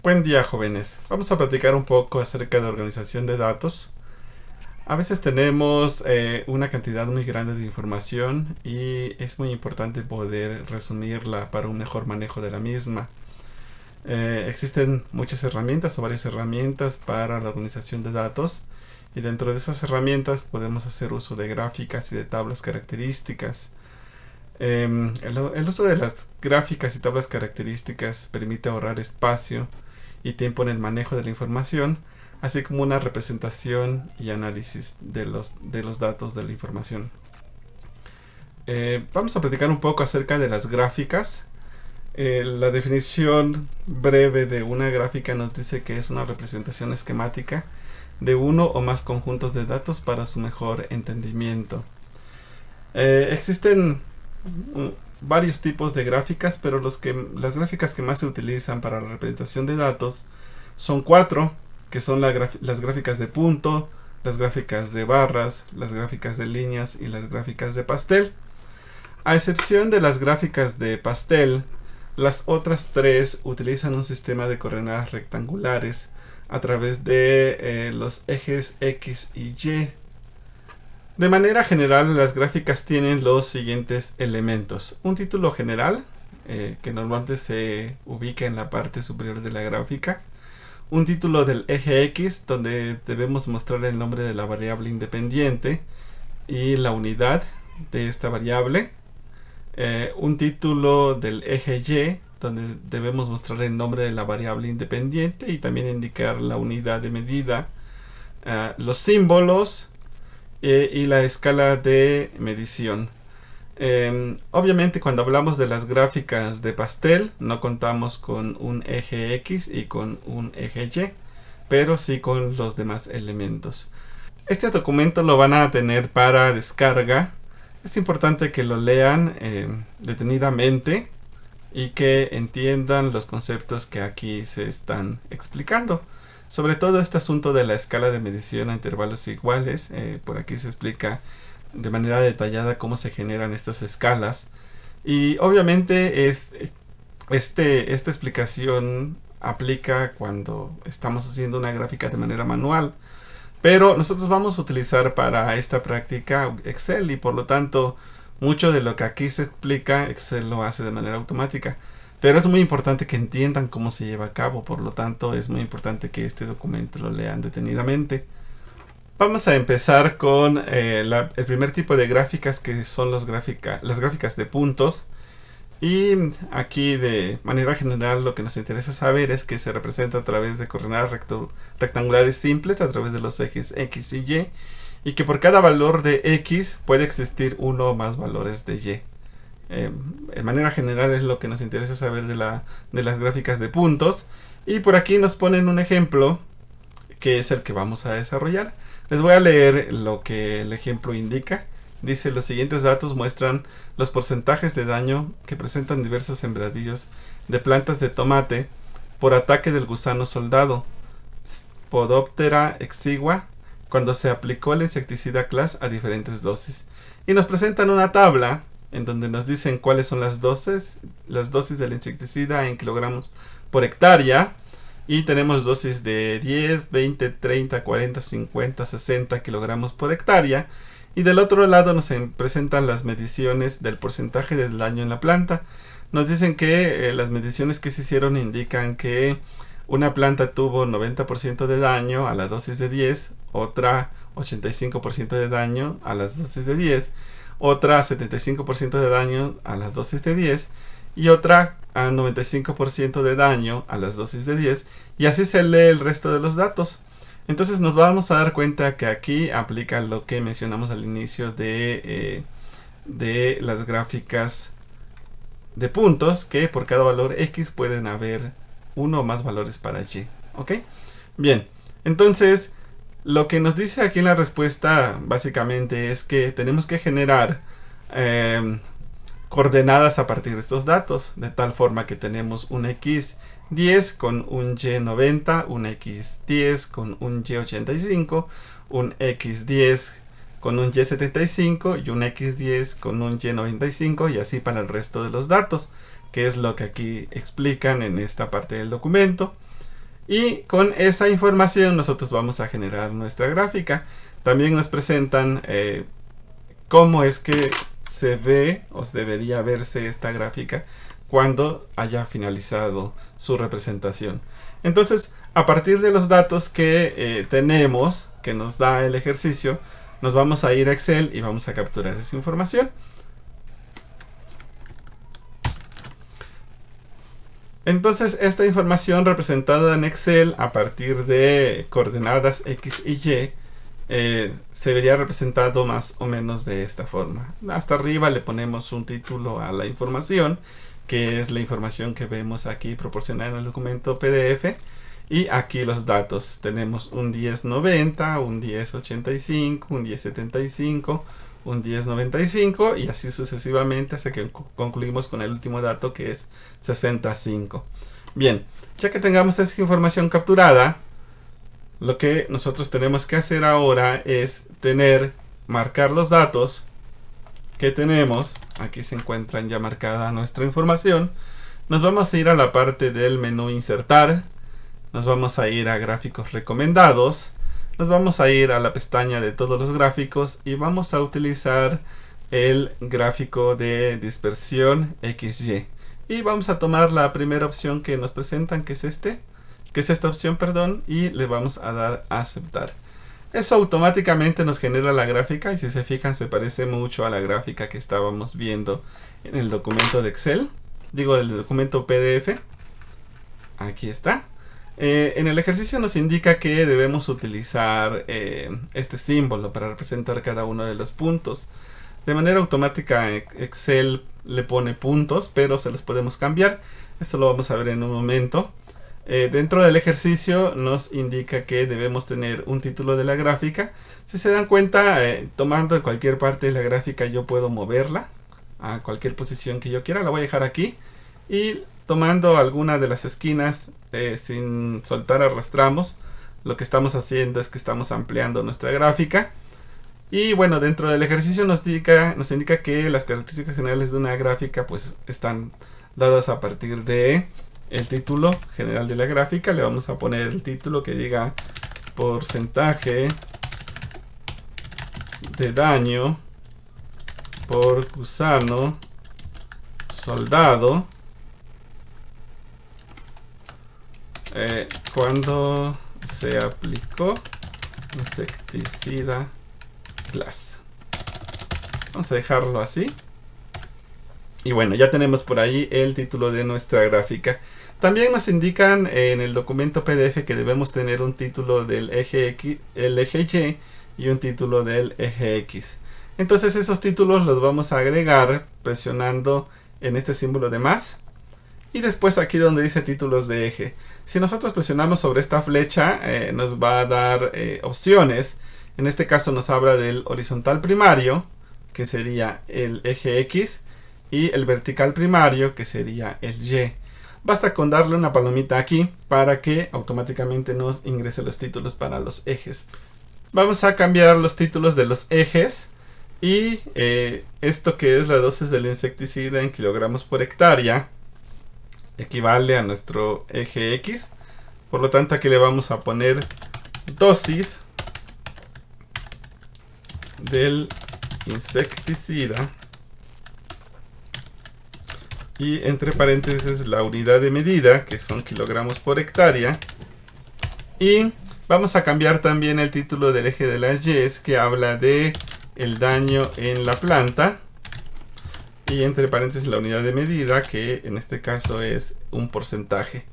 Buen día, jóvenes. Vamos a platicar un poco acerca de organización de datos. A veces tenemos una cantidad muy grande de información y es muy importante poder resumirla para un mejor manejo de la misma. Existen muchas herramientas o varias herramientas para la organización de datos, y dentro de esas herramientas podemos hacer uso de gráficas y de tablas características. El uso de las gráficas y tablas características permite ahorrar espacio y tiempo en el manejo de la información, así como una representación y análisis de los datos de la información. Vamos a platicar un poco acerca de las gráficas. La definición breve de una gráfica nos dice que es una representación esquemática de uno o más conjuntos de datos para su mejor entendimiento. Existen varios tipos de gráficas, pero las gráficas que más se utilizan para la representación de datos son cuatro, que son las gráficas de punto, las gráficas de barras, las gráficas de líneas y las gráficas de pastel. A excepción de las gráficas de pastel, las otras tres utilizan un sistema de coordenadas rectangulares a través de los ejes X y Y. De manera general, las gráficas tienen los siguientes elementos: un título general, que normalmente se ubica en la parte superior de la gráfica; un título del eje X, donde debemos mostrar el nombre de la variable independiente y la unidad de esta variable; un título del eje Y, donde debemos mostrar el nombre de la variable independiente y también indicar la unidad de medida, los símbolos y la escala de medición. Obviamente, cuando hablamos de las gráficas de pastel, no contamos con un eje X y con un eje Y, pero sí con los demás elementos. Este documento lo van a tener para descarga. Es importante que lo lean detenidamente y que entiendan los conceptos que aquí se están explicando. Sobre todo este asunto de la escala de medición a intervalos iguales. Por aquí se explica de manera detallada cómo se generan estas escalas. Y obviamente esta explicación aplica cuando estamos haciendo una gráfica de manera manual. Pero nosotros vamos a utilizar para esta práctica Excel, y por lo tanto mucho de lo que aquí se explica Excel lo hace de manera automática. Pero es muy importante que entiendan cómo se lleva a cabo, por lo tanto es muy importante que este documento lo lean detenidamente. Vamos a empezar con el primer tipo de gráficas, que son las gráficas de puntos. Y aquí de manera general lo que nos interesa saber es que se representa a través de coordenadas rectangulares simples a través de los ejes X y Y, y que por cada valor de X puede existir uno o más valores de Y. De manera general es lo que nos interesa saber de las gráficas de puntos. Y por aquí nos ponen un ejemplo que es el que vamos a desarrollar. Les voy a leer lo que el ejemplo indica. Dice: los siguientes datos muestran los porcentajes de daño que presentan diversos sembradíos de plantas de tomate por ataque del gusano soldado Spodoptera exigua cuando se aplicó el insecticida CLAS a diferentes dosis. Y nos presentan una tabla en donde nos dicen cuáles son las dosis del insecticida en kilogramos por hectárea. Y tenemos dosis de 10, 20, 30, 40, 50, 60 kilogramos por hectárea. Y del otro lado nos presentan las mediciones del porcentaje del daño en la planta. Nos dicen que las mediciones que se hicieron indican que una planta tuvo 90% de daño a la dosis de 10, otra 85% de daño a las dosis de 10, otra 75% de daño a las dosis de 10 y otra a 95% de daño a las dosis de 10, y así se lee el resto de los datos. Entonces nos vamos a dar cuenta que aquí aplica lo que mencionamos al inicio de las gráficas de puntos, que por cada valor X pueden haber uno o más valores para Y. ¿Ok? Bien, entonces lo que nos dice aquí en la respuesta básicamente es que tenemos que generar coordenadas a partir de estos datos, de tal forma que tenemos un X10 con un Y90, un X10 con un Y85, un X10 con un Y75 y un X10 con un Y95, y así para el resto de los datos, que es lo que aquí explican en esta parte del documento. Y con esa información nosotros vamos a generar nuestra gráfica. También nos presentan cómo es que se ve o debería verse esta gráfica cuando haya finalizado su representación. Entonces, a partir de los datos que tenemos, que nos da el ejercicio, nos vamos a ir a Excel y vamos a capturar esa información. Entonces, esta información representada en Excel a partir de coordenadas X y Y se vería representado más o menos de esta forma. Hasta arriba le ponemos un título a la información, que es la información que vemos aquí proporcionada en el documento PDF. Y aquí los datos. Tenemos un 1090, un 1085, un 1075, un 1095 y así sucesivamente hasta que concluimos con el último dato, que es 65. Bien, ya que tengamos esa información capturada, lo que nosotros tenemos que hacer ahora es marcar los datos que tenemos. Aquí se encuentran ya marcada nuestra información. Nos vamos a ir a la parte del menú insertar. Nos vamos a ir a gráficos recomendados. Nos vamos a ir a la pestaña de todos los gráficos y vamos a utilizar el gráfico de dispersión XY. Y vamos a tomar la primera opción que nos presentan, que es esta opción, perdón, y le vamos a dar a aceptar. Eso automáticamente nos genera la gráfica y si se fijan se parece mucho a la gráfica que estábamos viendo en el documento de Excel. Digo, el documento PDF. Aquí está. En el ejercicio nos indica que debemos utilizar este símbolo para representar cada uno de los puntos. De manera automática Excel le pone puntos, pero se los podemos cambiar. Esto lo vamos a ver en un momento. Dentro del ejercicio nos indica que debemos tener un título de la gráfica. Si se dan cuenta, tomando en cualquier parte de la gráfica yo puedo moverla a cualquier posición que yo quiera. La voy a dejar aquí y tomando alguna de las esquinas sin soltar arrastramos. Lo que estamos haciendo es que estamos ampliando nuestra gráfica. Y bueno, dentro del ejercicio nos indica que las características generales de una gráfica pues están dadas a partir de el título general de la gráfica. Le vamos a poner el título que diga porcentaje de daño por gusano soldado cuando se aplicó insecticida Glass. Vamos a dejarlo así. Y bueno, ya tenemos por ahí el título de nuestra gráfica. También nos indican en el documento PDF que debemos tener un título del eje X, el eje Y y un título del eje X. Entonces esos títulos los vamos a agregar presionando en este símbolo de más. Y después aquí donde dice títulos de eje. Si nosotros presionamos sobre esta flecha nos va a dar opciones. En este caso nos habla del horizontal primario, que sería el eje X, y el vertical primario, que sería el Y. Basta con darle una palomita aquí para que automáticamente nos ingrese los títulos para los ejes. Vamos a cambiar los títulos de los ejes y esto que es la dosis del insecticida en kilogramos por hectárea equivale a nuestro eje X. Por lo tanto aquí le vamos a poner dosis del insecticida y entre paréntesis la unidad de medida, que son kilogramos por hectárea. Y vamos a cambiar también el título del eje de las Y, que habla de el daño en la planta, y entre paréntesis la unidad de medida, que en este caso es un porcentaje.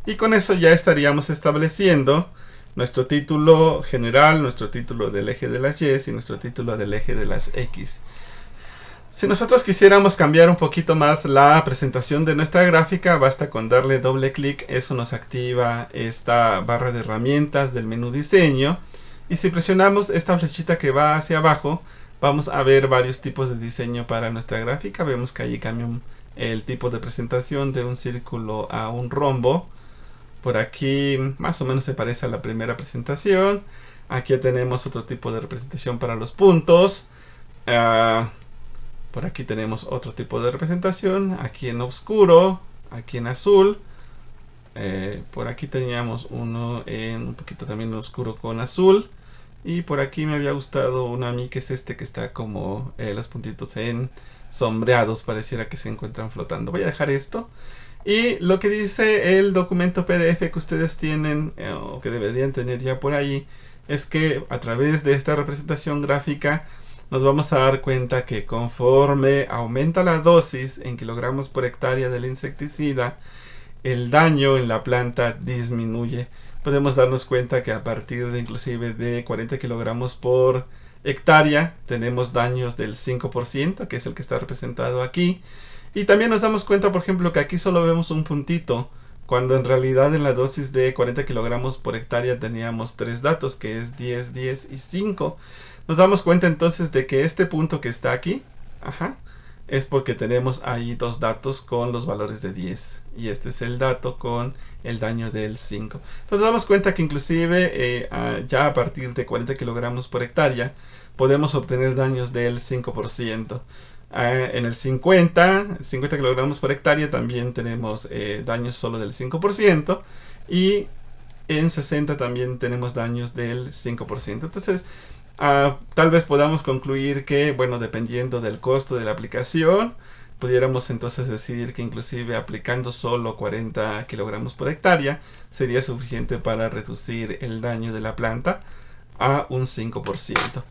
Y con eso ya estaríamos estableciendo nuestro título general, nuestro título del eje de las Y y nuestro título del eje de las X. Si nosotros quisiéramos cambiar un poquito más la presentación de nuestra gráfica, basta con darle doble clic. Eso nos activa esta barra de herramientas del menú diseño. Y si presionamos esta flechita que va hacia abajo, vamos a ver varios tipos de diseño para nuestra gráfica. Vemos que allí cambia el tipo de presentación de un círculo a un rombo. Por aquí más o menos se parece a la primera presentación. Aquí tenemos otro tipo de representación para los puntos. Por aquí tenemos otro tipo de representación. Aquí en oscuro, aquí en azul. Por aquí teníamos uno en un poquito también oscuro con azul. Y por aquí me había gustado uno a mí, que es este que está como los puntitos en sombreados, pareciera que se encuentran flotando. Voy a dejar esto. Y lo que dice el documento PDF que ustedes tienen, o que deberían tener ya por ahí, es que a través de esta representación gráfica nos vamos a dar cuenta que conforme aumenta la dosis en kilogramos por hectárea del insecticida, el daño en la planta disminuye. Podemos darnos cuenta que a partir de inclusive de 40 kilogramos por hectárea tenemos daños del 5%, que es el que está representado aquí. Y también nos damos cuenta, por ejemplo, que aquí solo vemos un puntito, cuando en realidad en la dosis de 40 kilogramos por hectárea teníamos 3 datos, que es 10, 10 y 5. Nos damos cuenta entonces de que este punto que está aquí, es porque tenemos ahí 2 datos con los valores de 10. Y este es el dato con el daño del 5. Entonces nos damos cuenta que inclusive ya a partir de 40 kilogramos por hectárea podemos obtener daños del 5%. En el 50 kilogramos por hectárea también tenemos daños solo del 5%. Y en 60 también tenemos daños del 5%. Entonces tal vez podamos concluir que, bueno, dependiendo del costo de la aplicación, pudiéramos entonces decidir que inclusive aplicando solo 40 kilogramos por hectárea sería suficiente para reducir el daño de la planta a un 5%.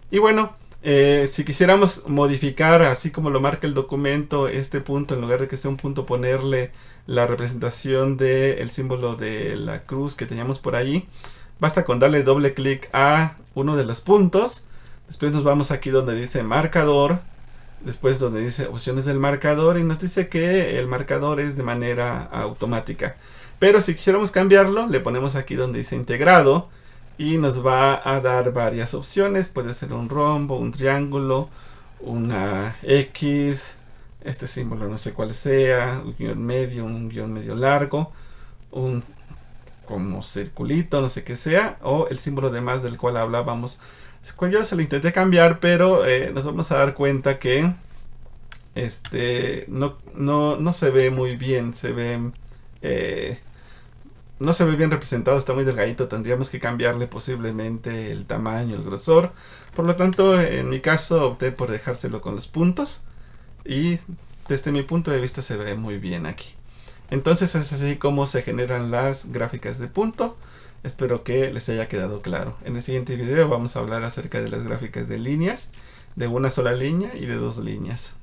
Y bueno, si quisiéramos modificar, así como lo marca el documento, este punto, en lugar de que sea un punto, ponerle la representación del símbolo de la cruz que teníamos por ahí, basta con darle doble clic a uno de los puntos. Después nos vamos aquí donde dice marcador. Después donde dice opciones del marcador. Y nos dice que el marcador es de manera automática. Pero si quisiéramos cambiarlo, le ponemos aquí donde dice integrado. Y nos va a dar varias opciones. Puede ser un rombo, un triángulo, una X. Este símbolo no sé cuál sea. Un guión medio largo. Un como circulito, no sé qué sea, o el símbolo de más del cual hablábamos. Yo se lo intenté cambiar, pero nos vamos a dar cuenta que no se ve muy bien, no se ve bien representado, está muy delgadito, tendríamos que cambiarle posiblemente el tamaño, el grosor. Por lo tanto, en mi caso opté por dejárselo con los puntos, y desde mi punto de vista se ve muy bien aquí. Entonces es así como se generan las gráficas de punto. Espero que les haya quedado claro. En el siguiente video vamos a hablar acerca de las gráficas de líneas, de una sola línea y de 2 líneas.